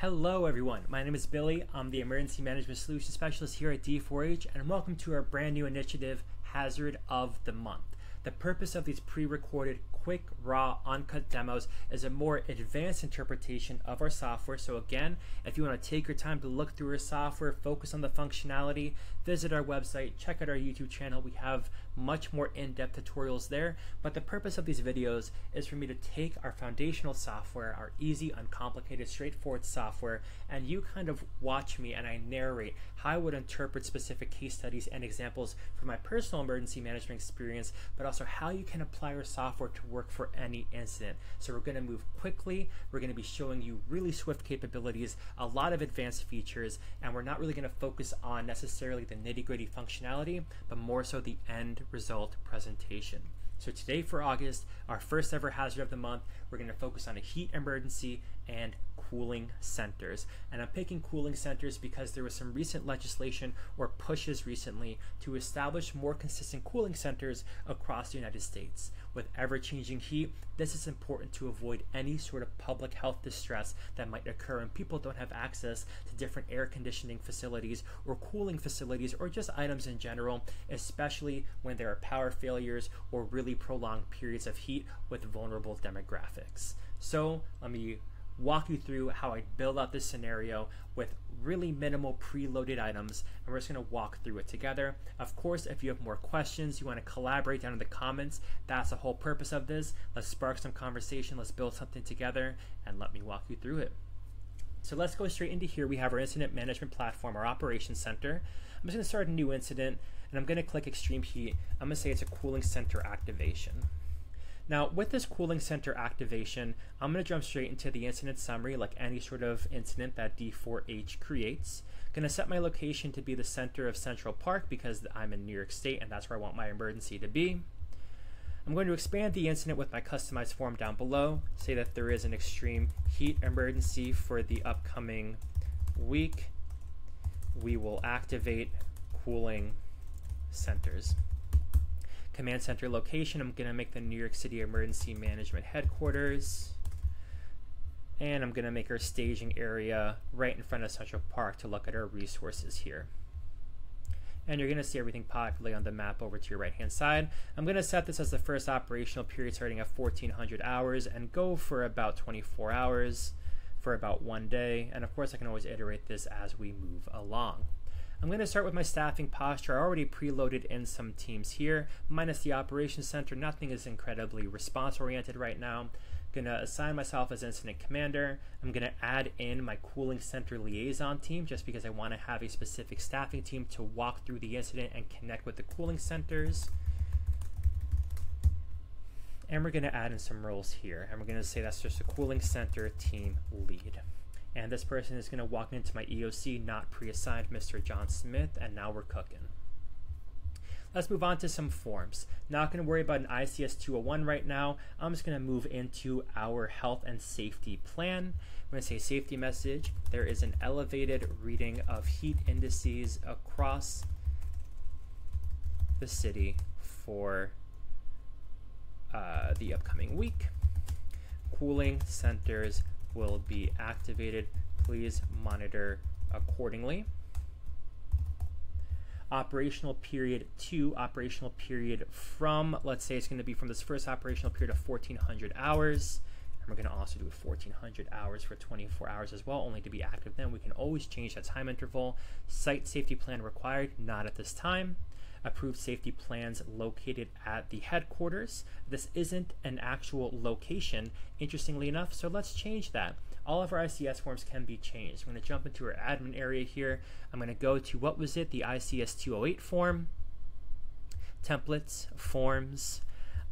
Hello everyone, my name is Billy. I'm the Emergency Management Solution Specialist here at D4H, and welcome to our brand new initiative, Hazard of the Month. The purpose of these pre-recorded, quick, raw, uncut demos is a more advanced interpretation of our software. So again, if you want to take your time to look through our software, focus on the functionality, visit our website, check out our YouTube channel. We have much more in-depth tutorials there. But the purpose of these videos is for me to take our foundational software, our easy, uncomplicated, straightforward software, and you kind of watch me and I narrate how I would interpret specific case studies and examples from my personal emergency management experience, but also how you can apply our software to work for any incident. So we're going to move quickly, we're going to be showing you really swift capabilities, a lot of advanced features, and we're not really going to focus on necessarily the nitty-gritty functionality, but more so the end result presentation. So today for August, our first ever hazard of the month, we're going to focus on a heat emergency and cooling centers. And I'm picking cooling centers because there was some recent legislation or pushes recently to establish more consistent cooling centers across the United States. With ever-changing heat, this is important to avoid any sort of public health distress that might occur when people don't have access to different air conditioning facilities or cooling facilities or just items in general, especially when there are power failures or really prolonged periods of heat with vulnerable demographics. So let me walk you through how I build out this scenario with really minimal preloaded items, and we're just going to walk through it together. Of course, if you have more questions, you want to collaborate down in the comments, that's the whole purpose of this. Let's spark some conversation, let's build something together, and let me walk you through it. So let's go straight into here. We have our incident management platform, our operations center. I'm just going to start a new incident, and I'm going to click extreme heat. I'm going to say it's a cooling center activation. Now, with this cooling center activation, I'm going to jump straight into the incident summary like any sort of incident that D4H creates. I'm going to set my location to be the center of Central Park because I'm in New York State and that's where I want my emergency to be. I'm going to expand the incident with my customized form down below, say that there is an extreme heat emergency for the upcoming week. We will activate cooling centers. Command center location, I'm going to make the New York City Emergency Management Headquarters. And I'm going to make our staging area right in front of Central Park to look at our resources here. And you're going to see everything populate on the map over to your right hand side. I'm going to set this as the first operational period starting at 1400 hours and go for about 24 hours for about 1 day. And of course I can always iterate this as we move along. I'm going to start with my staffing posture. I already preloaded in some teams here, minus the operations center. Nothing is incredibly response oriented right now. I'm going to assign myself as incident commander. I'm going to add in my cooling center liaison team just because I want to have a specific staffing team to walk through the incident and connect with the cooling centers. And we're going to add in some roles here. And we're going to say that's just a cooling center team lead. And this person is going to walk into my EOC, not pre-assigned Mr. John Smith, and now we're cooking. Let's move on to some forms. Not going to worry about an ICS 201 right now. I'm just going to move into our health and safety plan. I'm going to say safety message. There is an elevated reading of heat indices across the city for the upcoming week. Cooling centers will be activated. Please monitor accordingly. Operational period 2, operational period from, let's say it's going to be from this first operational period of 1400 hours. And we're going to also do 1400 hours for 24 hours as well, only to be active then. We can always change that time interval. Site safety plan required, not at this time. Approved safety plans located at the headquarters. This isn't an actual location, interestingly enough, so let's change that. All of our ICS forms can be changed. I'm going to jump into our admin area here. I'm going to go to, what was it, the ICS 208 form, templates, forms,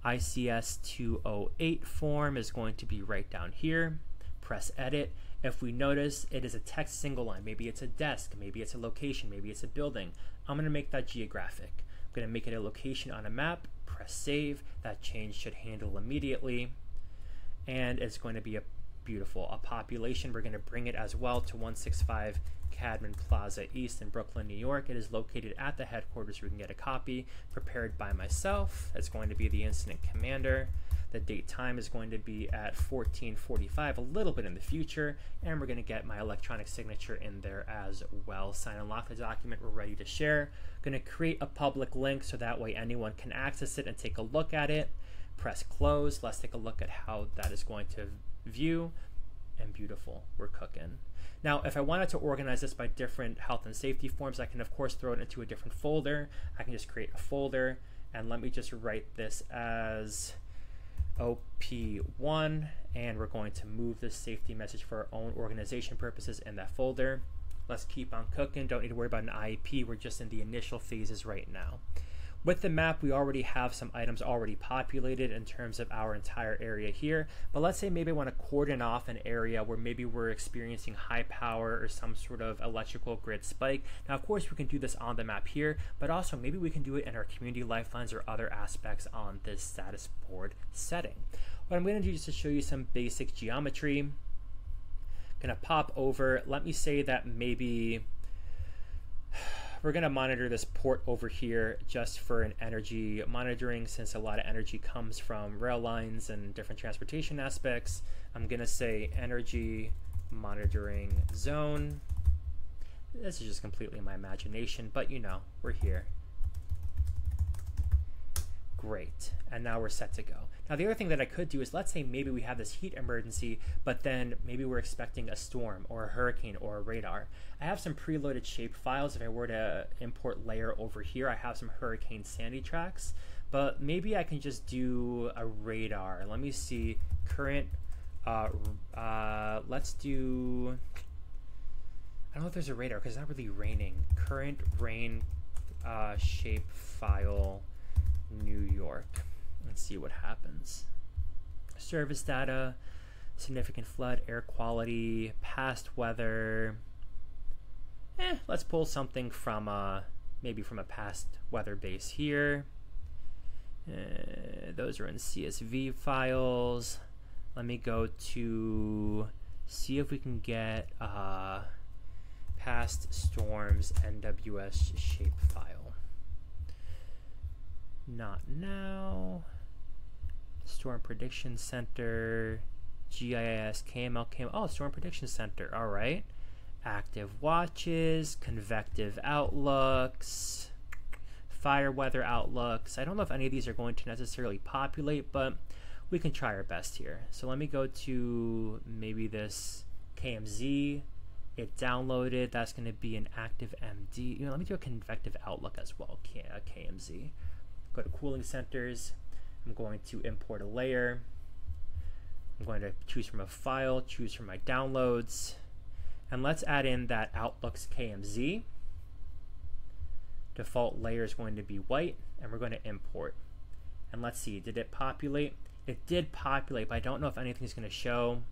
ICS 208 form is going to be right down here. Press edit. If we notice it is a text single line, maybe it's a desk, maybe it's a location, maybe it's a building, I'm going to make that geographic. I'm going to make it a location on a map, press save. That change should handle immediately. And it's going to be a population. We're going to bring it as well to 165 Cadman Plaza East in Brooklyn, New York. It is located at the headquarters. We can get a copy prepared by myself. It's going to be the incident commander. The date time is going to be at 14:45, a little bit in the future, and we're going to get my electronic signature in there as well. Sign and lock the document. We're ready to share. Going to create a public link so that way anyone can access it and take a look at it. Press close. Let's take a look at how that is going to view. And beautiful, we're cooking. Now, if I wanted to organize this by different health and safety forms, I can of course throw it into a different folder. I can just create a folder, and let me just write this as OP1, and we're going to move this safety message for our own organization purposes in that folder. Let's keep on cooking. Don't need to worry about an IEP. We're just in the initial phases right now. With the map, we already have some items already populated in terms of our entire area here. But let's say maybe I want to cordon off an area where maybe we're experiencing high power or some sort of electrical grid spike. Now, of course, we can do this on the map here, but also maybe we can do it in our community lifelines or other aspects on this status board setting. What I'm going to do is to show you some basic geometry. Going to pop over. Let me say that maybe we're going to monitor this port over here just for an energy monitoring, since a lot of energy comes from rail lines and different transportation aspects. I'm going to say energy monitoring zone. This is just completely my imagination, but you know, we're here. Great. And now we're set to go. Now, the other thing that I could do is, let's say maybe we have this heat emergency, but then maybe we're expecting a storm or a hurricane or a radar. I have some preloaded shape files. If I were to import layer over here, I have some Hurricane Sandy tracks, but maybe I can just do a radar. Let me see. Current, let's do, I don't know if there's a radar because it's not really raining. Current rain shape file, New York. Let's see what happens. Service data, significant flood, air quality, past weather. Let's pull something from maybe from a past weather base here. Those are in CSV files. Let me go to see if we can get past storms NWS shape file. Not now. Storm Prediction Center, GIS, KML, oh, Storm Prediction Center, all right. Active watches, convective outlooks, fire weather outlooks. I don't know if any of these are going to necessarily populate, but we can try our best here. So let me go to maybe this KMZ. It downloaded. That's going to be an active MD. You know, let me do a convective outlook as well, KMZ. Go to cooling centers. I'm going to import a layer. I'm going to choose from a file, choose from my downloads, and let's add in that Outlooks KMZ. Default layer is going to be white, and we're going to import. And let's see, did it populate? It did populate, but I don't know if anything's going to show.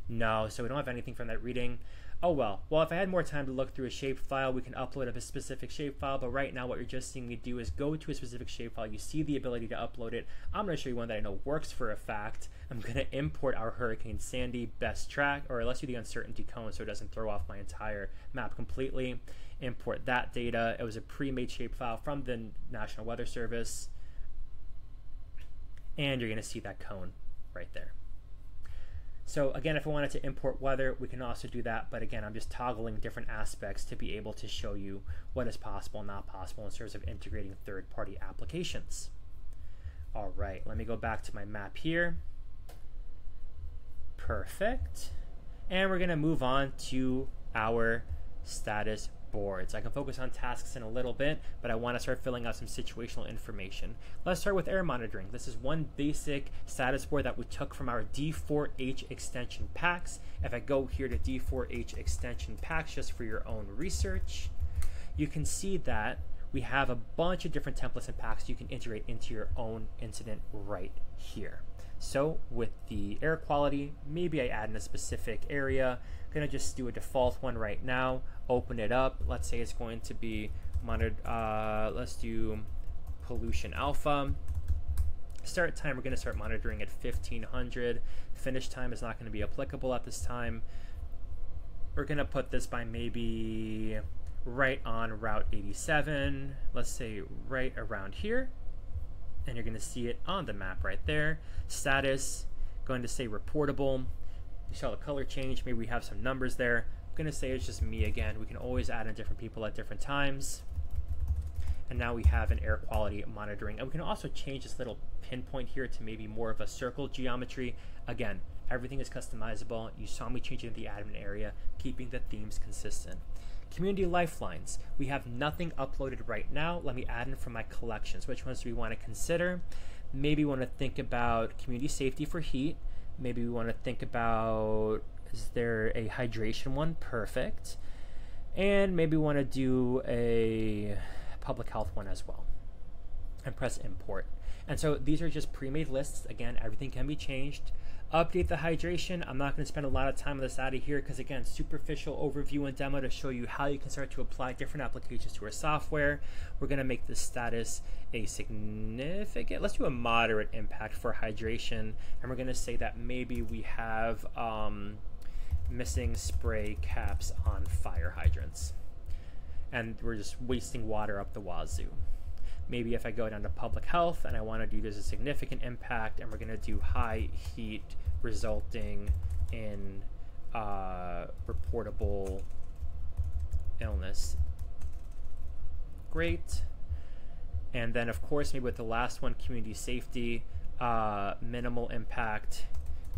No, so we don't have anything from that reading. Oh well. Well, if I had more time to look through a shapefile, we can upload a specific shapefile, but right now what you're just seeing me do is go to a specific shapefile. You see the ability to upload it. I'm going to show you one that I know works for a fact. I'm going to import our Hurricane Sandy best track, or let's do the uncertainty cone so it doesn't throw off my entire map completely. Import that data. It was a pre-made shapefile from the National Weather Service. And you're going to see that cone right there. So again, if I wanted to import weather, we can also do that. But again, I'm just toggling different aspects to be able to show you what is possible and not possible in terms of integrating third-party applications. All right, let me go back to my map here. Perfect. And we're going to move on to our status boards. I can focus on tasks in a little bit, but I want to start filling out some situational information. Let's start with air monitoring. This is one basic status board that we took from our D4H extension packs. If I go here to D4H extension packs just for your own research, you can see that we have a bunch of different templates and packs you can integrate into your own incident right here. So with the air quality, maybe I add in a specific area. I'm gonna just do a default one right now. Open it up. Let's say it's going to be monitored. Let's do pollution alpha. Start time, we're going to start monitoring at 1500. Finish time is not going to be applicable at this time. We're going to put this by maybe right on Route 87. Let's say right around here. and you're going to see it on the map right there. Status, going to say reportable. You saw the color change. Maybe we have some numbers there. I'm going to say it's just me again. We can always add in different people at different times. And now we have an air quality monitoring. And we can also change this little pinpoint here to maybe more of a circle geometry. Again, everything is customizable. You saw me change it in the admin area, keeping the themes consistent. Community lifelines. We have nothing uploaded right now. Let me add in from my collections. Which ones do we want to consider? Maybe we want to think about community safety for heat. Maybe we want to think about, is there a hydration one? Perfect. And maybe we want to do a public health one as well. And press import. And so these are just pre-made lists. Again, everything can be changed. Update the hydration. I'm not going to spend a lot of time on this out of here because, again, superficial overview and demo to show you how you can start to apply different applications to our software. We're going to make the status a significant, let's do a moderate impact for hydration. And we're going to say that maybe we have missing spray caps on fire hydrants. And we're just wasting water up the wazoo. Maybe if I go down to public health and I want to do this a significant impact, and we're going to do high heat resulting in reportable illness. Great. And then of course maybe with the last one, community safety, minimal impact,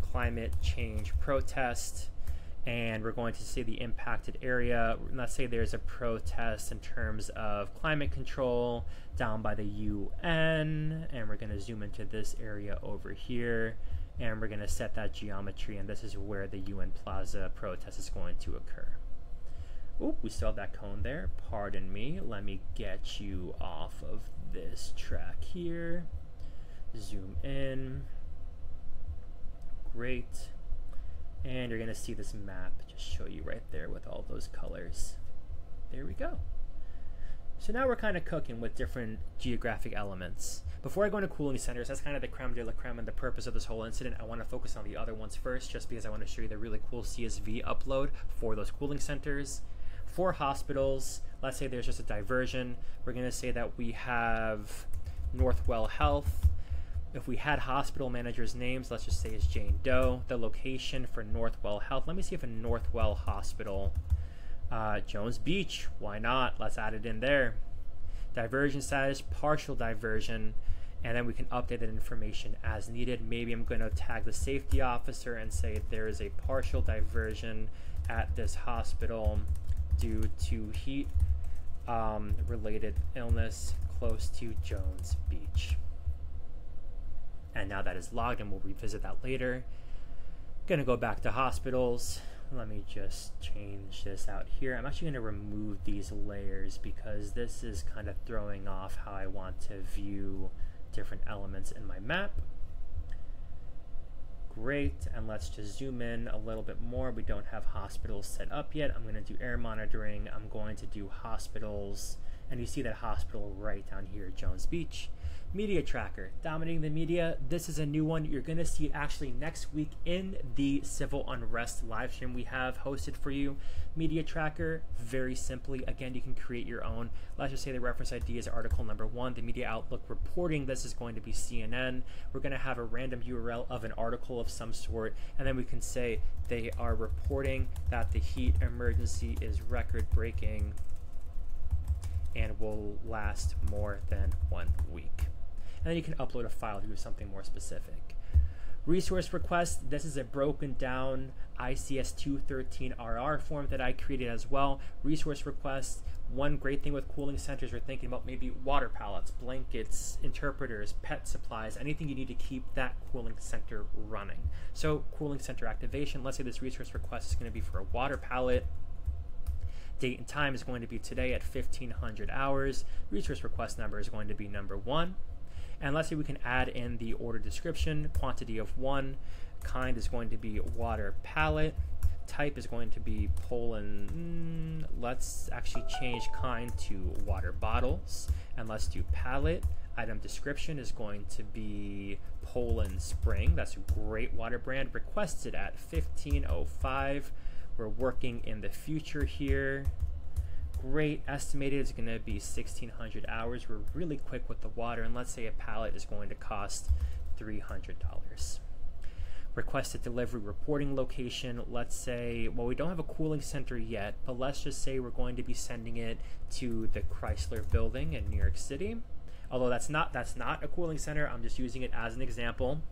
climate change protest. And we're going to say the impacted area. Let's say there's a protest in terms of climate control down by the UN. And we're going to zoom into this area over here. And we're going to set that geometry. And this is where the UN Plaza protest is going to occur. Oop, we still have that cone there. Pardon me. Let me get you off of this track here. Zoom in. Great. And you're going to see this map just show you right there with all those colors. There we go. So now we're kind of cooking with different geographic elements. Before I go into cooling centers, that's kind of the creme de la creme and the purpose of this whole incident. I want to focus on the other ones first, just because I want to show you the really cool CSV upload for those cooling centers. For hospitals, let's say there's just a diversion. We're going to say that we have Northwell Health. If we had hospital managers' names, let's just say it's Jane Doe. The location for Northwell Health. Let me see if a Northwell Hospital, Jones Beach, why not? Let's add it in there. Diversion status, partial diversion, and then we can update that information as needed. Maybe I'm going to tag the safety officer and say there is a partial diversion at this hospital due to heat related illness close to Jones Beach. And now that is logged, and we'll revisit that later. Gonna go back to hospitals. Let me just change this out here. I'm actually gonna remove these layers because this is kind of throwing off how I want to view different elements in my map. Great, and let's just zoom in a little bit more. We don't have hospitals set up yet. I'm gonna do air monitoring. I'm going to do hospitals, and you see that hospital right down here, Jones Beach. Media tracker, dominating the media. This is a new one. You're going to see it actually next week in the civil unrest live stream we have hosted for you. Media tracker, very simply, again, you can create your own. Let's just say the reference ID is article number 1. The media outlook reporting, this is going to be CNN. We're going to have a random URL of an article of some sort, and then we can say they are reporting that the heat emergency is record-breaking and will last more than 1 week. And then you can upload a file to do something more specific. Resource request, this is a broken down ICS 213RR form that I created as well. Resource request, one great thing with cooling centers, we're thinking about maybe water pallets, blankets, interpreters, pet supplies, anything you need to keep that cooling center running. So cooling center activation, let's say this resource request is going to be for a water pallet. Date and time is going to be today at 1500 hours. Resource request number is going to be number 1. And let's say we can add in the order description, quantity of 1, kind is going to be water pallet, type is going to be Poland, let's actually change kind to water bottles, and let's do pallet. Item description is going to be Poland Spring, that's a great water brand, requested at 1505. We're working in the future here. Great. Estimated is going to be 1,600 hours. We're really quick with the water, and let's say a pallet is going to cost $300. Requested delivery reporting location. Let's say, well, we don't have a cooling center yet, but let's just say we're going to be sending it to the Chrysler Building in New York City. Although that's not a cooling center. I'm just using it as an example.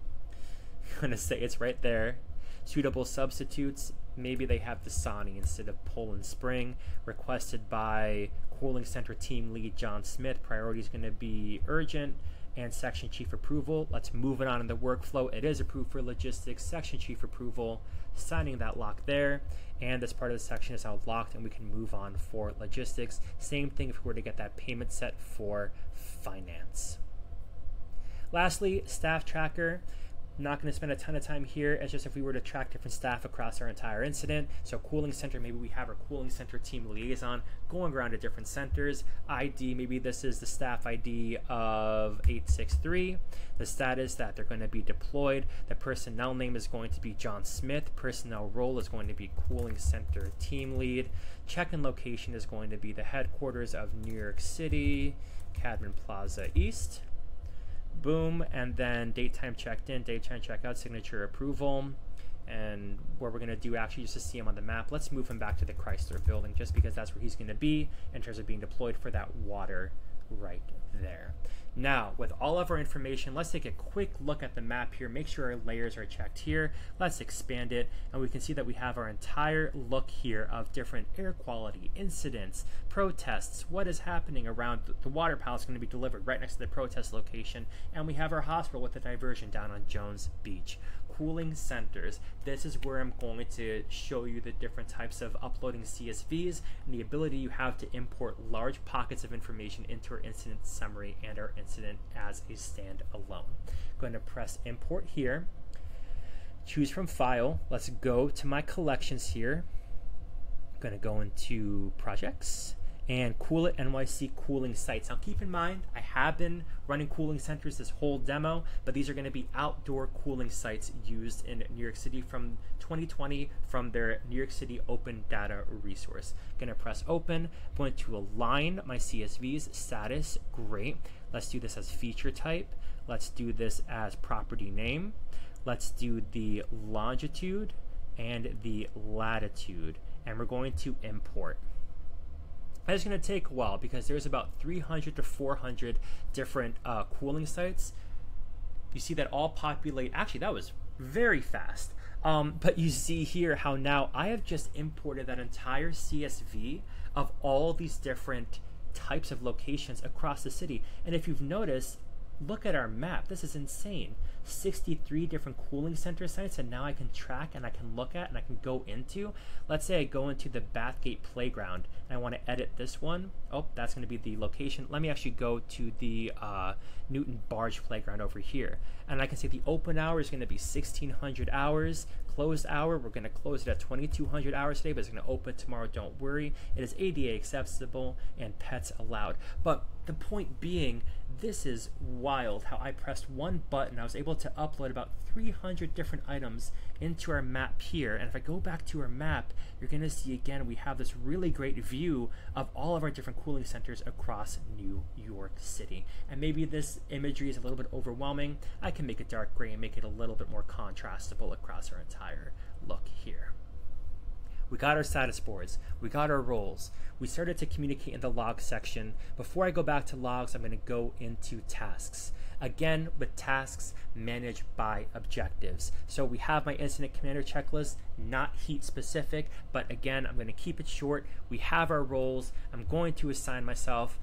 I'm going to say it's right there. Suitable substitutes. Maybe they have Dasani instead of Poland Spring. Requested by cooling center team lead John Smith. Priority is going to be urgent. And section chief approval. Let's move it on in the workflow. It is approved for logistics. Section chief approval, signing that lock there. And this part of the section is now locked, and we can move on for logistics. Same thing if we were to get that payment set for finance. Lastly, staff tracker. Not going to spend a ton of time here. It's just if we were to track different staff across our entire incident. So cooling center, maybe we have our cooling center team liaison going around to different centers. ID, maybe this is the staff ID of 863. The status that they're going to be deployed. The personnel name is going to be John Smith. Personnel role is going to be cooling center team lead. Check-in location is going to be the headquarters of New York City, Cadman Plaza East. Boom, and then date time checked in, date time check out, signature approval. And what we're going to do actually just to see him on the map, let's move him back to the Chrysler Building just because that's where he's going to be in terms of being deployed for that water right there. Now, with all of our information, let's take a quick look at the map here, make sure our layers are checked here. Let's expand it, and we can see that we have our entire look here of different air quality, incidents, protests, what is happening around the water pallet is going to be delivered right next to the protest location, and we have our hospital with the diversion down on Jones Beach. Cooling centers. This is where I'm going to show you the different types of uploading CSVs and the ability you have to import large pockets of information into our incident summary and our incident as a standalone. Going to press import here, choose from file. Let's go to my collections here. I'm going to go into projects and Cool It NYC cooling sites. Now keep in mind, I have been running cooling centers this whole demo, but these are going to be outdoor cooling sites used in New York City from 2020 from their New York City open data resource. Going to press open. I'm going to align my CSVs. Status, great. Let's do this as feature type. Let's do this as property name. Let's do the longitude and the latitude, and we're going to import. It's going to take a while because there's about 300 to 400 different cooling sites. You see that all populate. Actually, that was very fast. But you see here how now I have just imported that entire CSV of all these different types of locations across the city. And if you've noticed, look at our map. This is insane. 63 different cooling center sites that now I can track and I can look at and I can go into. Let's say I go into the Bathgate Playground and I want to edit this one. Oh, that's going to be the location. Let me actually go to the Newton Barge Playground over here. And I can see the open hour is going to be 1,600 hours. Closed hour, we're going to close it at 2,200 hours today, but it's going to open tomorrow, don't worry. It is ADA accessible and pets allowed. But the point being, this is wild how I pressed one button. I was able to upload about 300 different items into our map here. And if I go back to our map, you're going to see again, we have this really great view of all of our different cooling centers across New York City. And maybe this imagery is a little bit overwhelming. I can make it dark gray and make it a little bit more contrastable across our entire look here. We got our status boards, we got our roles, we started to communicate in the log section. Before I go back to logs, I'm going to go into tasks. Again, with tasks managed by objectives. So we have my incident commander checklist, not heat specific, but again, I'm going to keep it short. We have our roles. I'm going to assign myself,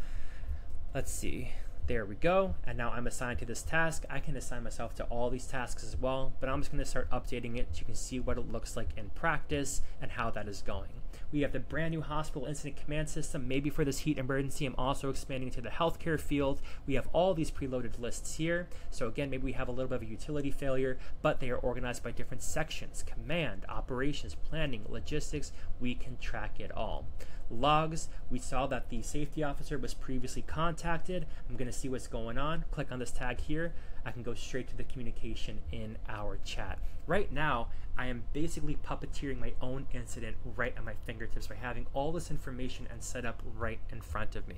let's see, there we go. And now I'm assigned to this task. I can assign myself to all these tasks as well, but I'm just going to start updating it so you can see what it looks like in practice and how that is going. We have the brand new hospital incident command system. Maybe for this heat emergency, I'm also expanding to the healthcare field. We have all these preloaded lists here. So again, maybe we have a little bit of a utility failure, but they are organized by different sections: command, operations, planning, logistics. We can track it all. Logs, we saw that the safety officer was previously contacted. I'm going to see what's going on. Click on this tag here. I can go straight to the communication in our chat. Right now, I am basically puppeteering my own incident right at my fingertips by having all this information and setup right in front of me.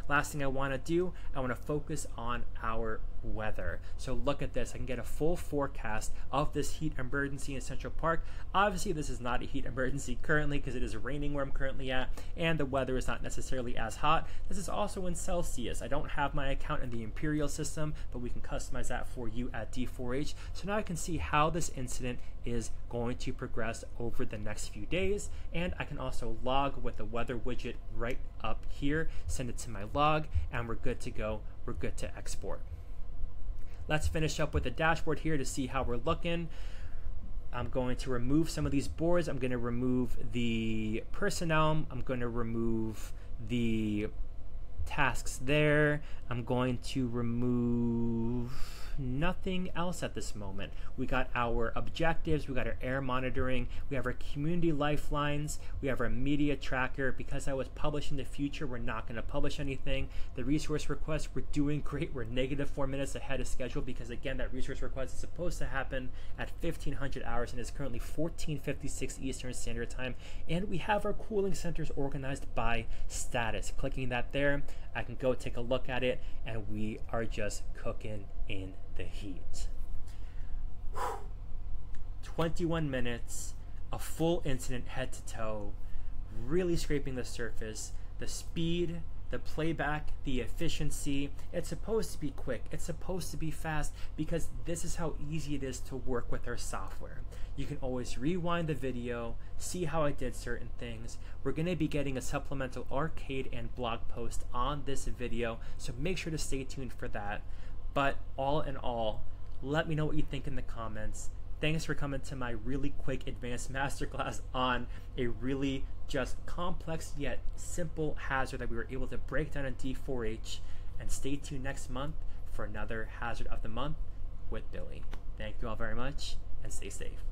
Last thing I want to do, I want to focus on our weather. So look at this. I can get a full forecast of this heat emergency in Central Park. Obviously, this is not a heat emergency currently because it is raining where I'm currently at, and the weather is not necessarily as hot. This is also in Celsius. I don't have my account in the Imperial system, but we can customize that for you at D4H. So now I can see how this incident is going to progress over the next few days, and I can also log with the weather widget right up here, send it to my log, and we're good to go. We're good to export. Let's finish up with the dashboard here to see how we're looking. I'm going to remove some of these boards. I'm going to remove the personnel. I'm going to remove the tasks there. I'm going to remove nothing else at this moment. We got our objectives, we got our air monitoring, we have our community lifelines, we have our media tracker. Because I was published in the future, we're not going to publish anything. The resource request, we're doing great. We're -4 minutes ahead of schedule because, again, that resource request is supposed to happen at 1500 hours and is currently 14:56 Eastern Standard Time. And we have our cooling centers organized by status. Clicking that there, I can go take a look at it, and we are just cooking in the heat. 21 minutes, a full incident head to toe, really scraping the surface. The speed, the playback, the efficiency, it's supposed to be quick, it's supposed to be fast, because this is how easy it is to work with our software. You can always rewind the video, see how I did certain things. We're going to be getting a supplemental arcade and blog post on this video, so make sure to stay tuned for that. But all in all, let me know what you think in the comments. Thanks for coming to my really quick advanced masterclass on a really just complex yet simple hazard that we were able to break down in D4H. And stay tuned next month for another hazard of the month with Billy. Thank you all very much, and stay safe.